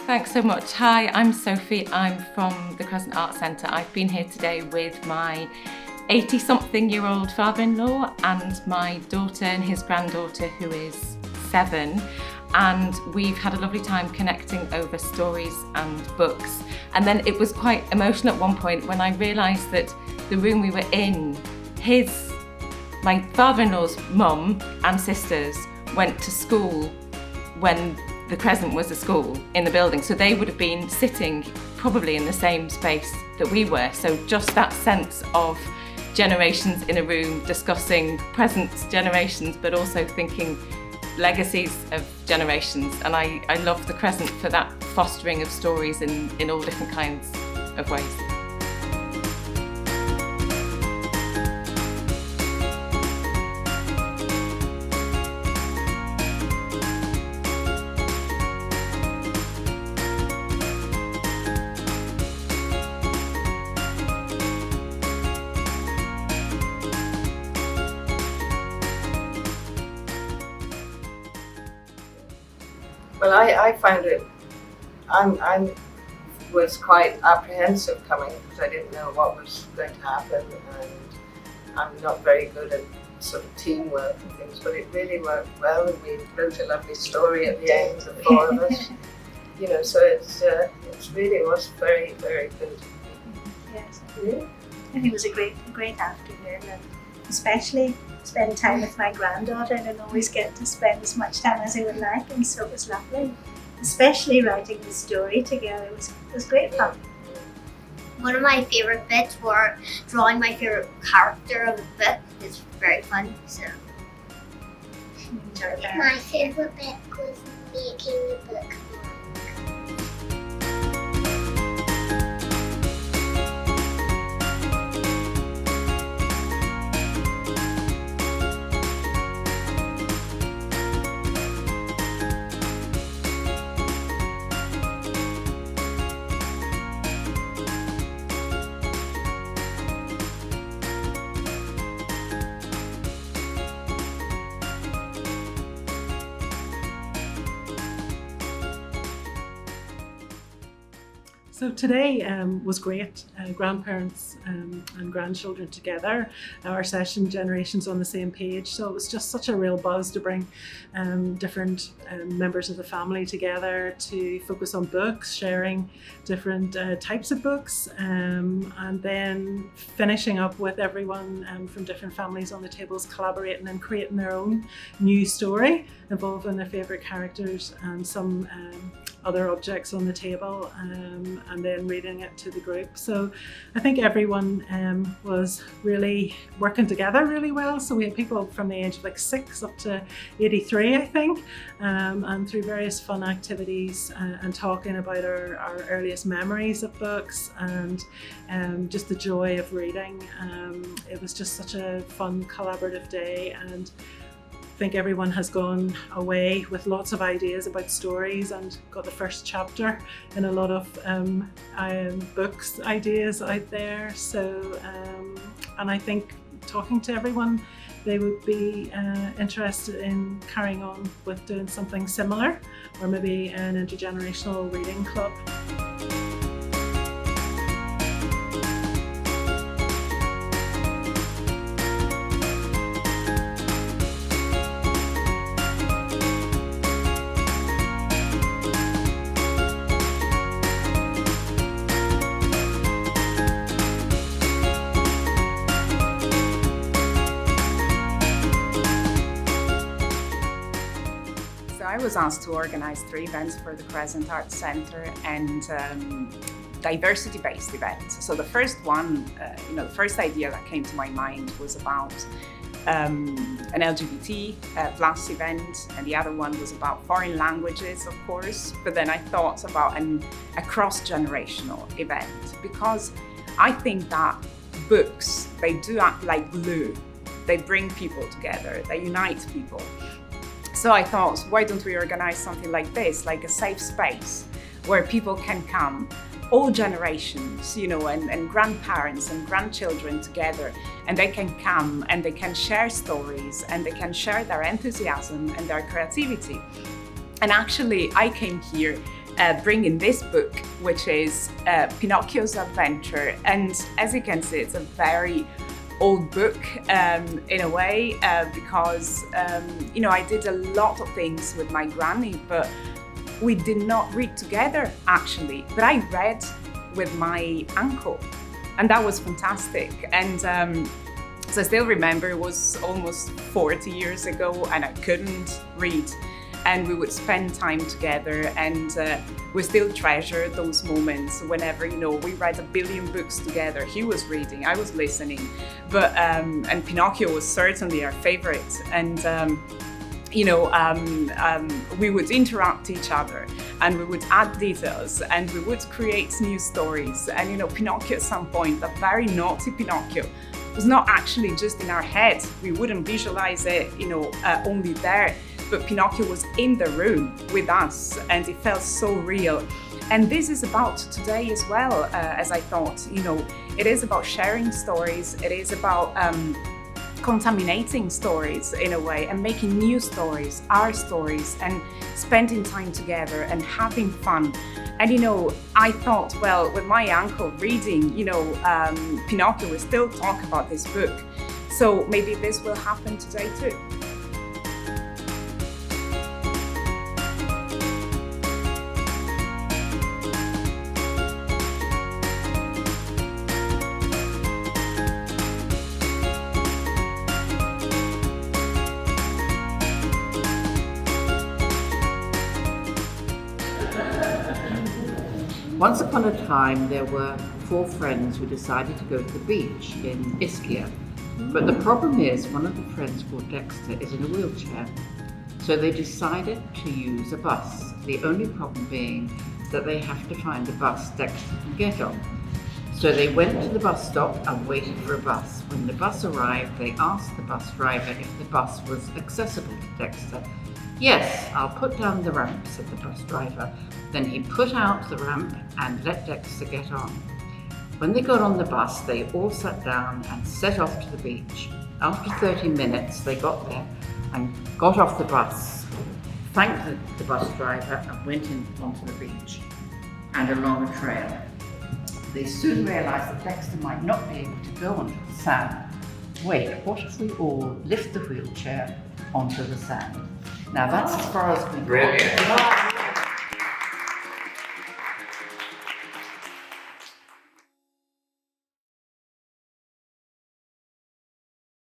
Thanks so much. Hi, I'm Sophie. I'm from the Crescent Arts Centre. I've been here today with my 80-something-year-old father-in-law and my daughter and his granddaughter, who is 7. And we've had a lovely time connecting over stories and books. And then it was quite emotional at one point when I realised that the room we were in, my father-in-law's mum and sisters went to school when the Crescent was a school in the building, so they would have been sitting probably in the same space that we were. So just that sense of generations in a room discussing present generations, but also thinking legacies of generations. And I love the Crescent for that fostering of stories in all different kinds of ways. Well, I found it, I was quite apprehensive coming because I didn't know what was going to happen, and I'm not very good at sort of teamwork and things, but it really worked well, and we wrote a lovely story at the end, the 4 of us. So it really was very, very good. Yes, I think it was a great afternoon, and especially spend time with my granddaughter. I don't always get to spend as much time as I would like, and so it was lovely. Especially writing the story together was great fun. One of my favourite bits were drawing my favourite character of the book. It's very fun, so Enjoyed that. My favourite bit was making the book. So today was great, grandparents and grandchildren together, our session generations on the same page, so it was just such a real buzz to bring different members of the family together to focus on books, sharing different types of books, and then finishing up with everyone from different families on the tables collaborating and creating their own new story involving their favourite characters and some other objects on the table, and then reading it to the group. So I think everyone was really working together really well. So we had people from the age of 6 up to 83, I think, and through various fun activities and talking about our earliest memories of books and just the joy of reading. It was just such a fun collaborative day, and I think everyone has gone away with lots of ideas about stories and got the first chapter in a lot of books ideas out there. So, and I think talking to everyone, they would be interested in carrying on with doing something similar, or maybe an intergenerational reading club. I was asked to organize 3 events for the Crescent Arts Centre, and diversity-based events. So the first one, the first idea that came to my mind was about an LGBT plus event, and the other one was about foreign languages, of course. But then I thought about a cross-generational event, because I think that books, they do act like glue. They bring people together, they unite people. So I thought, why don't we organize something like this, like a safe space where people can come, all generations, and grandparents and grandchildren together, and they can come and they can share stories and they can share their enthusiasm and their creativity. And actually, I came here bring in this book, which is Pinocchio's Adventure. And as you can see, it's a very old book in a way, because I did a lot of things with my granny, but we did not read together actually. But I read with my uncle, and that was fantastic. And so I still remember it was almost 40 years ago, and I couldn't read. And we would spend time together, and we still treasure those moments whenever, we read a billion books together. He was reading, I was listening, but and Pinocchio was certainly our favorite. And we would interrupt each other, and we would add details, and we would create new stories. And Pinocchio at some point, a very naughty Pinocchio, was not actually just in our head. We wouldn't visualize it, only there. But Pinocchio was in the room with us, and it felt so real. And this is about today as well, as I thought. It is about sharing stories. It is about contaminating stories in a way, and making new stories, our stories, and spending time together and having fun. And I thought, well, with my uncle reading, Pinocchio, we still talk about this book. So maybe this will happen today too. Once upon a time, there were 4 friends who decided to go to the beach in Ischia. But the problem is, one of the friends called Dexter is in a wheelchair. So they decided to use a bus. The only problem being that they have to find a bus Dexter can get on. So they went to the bus stop and waited for a bus. When the bus arrived, they asked the bus driver if the bus was accessible to Dexter. "Yes, I'll put down the ramp," said the bus driver. Then he put out the ramp and let Dexter get on. When they got on the bus, they all sat down and set off to the beach. After 30 minutes, they got there and got off the bus, thanked the bus driver, and went onto the beach and along a trail. They soon realized that Dexter might not be able to go onto the sand. Wait, what if we all lift the wheelchair onto the sand? Now that's as far as we got. Brilliant.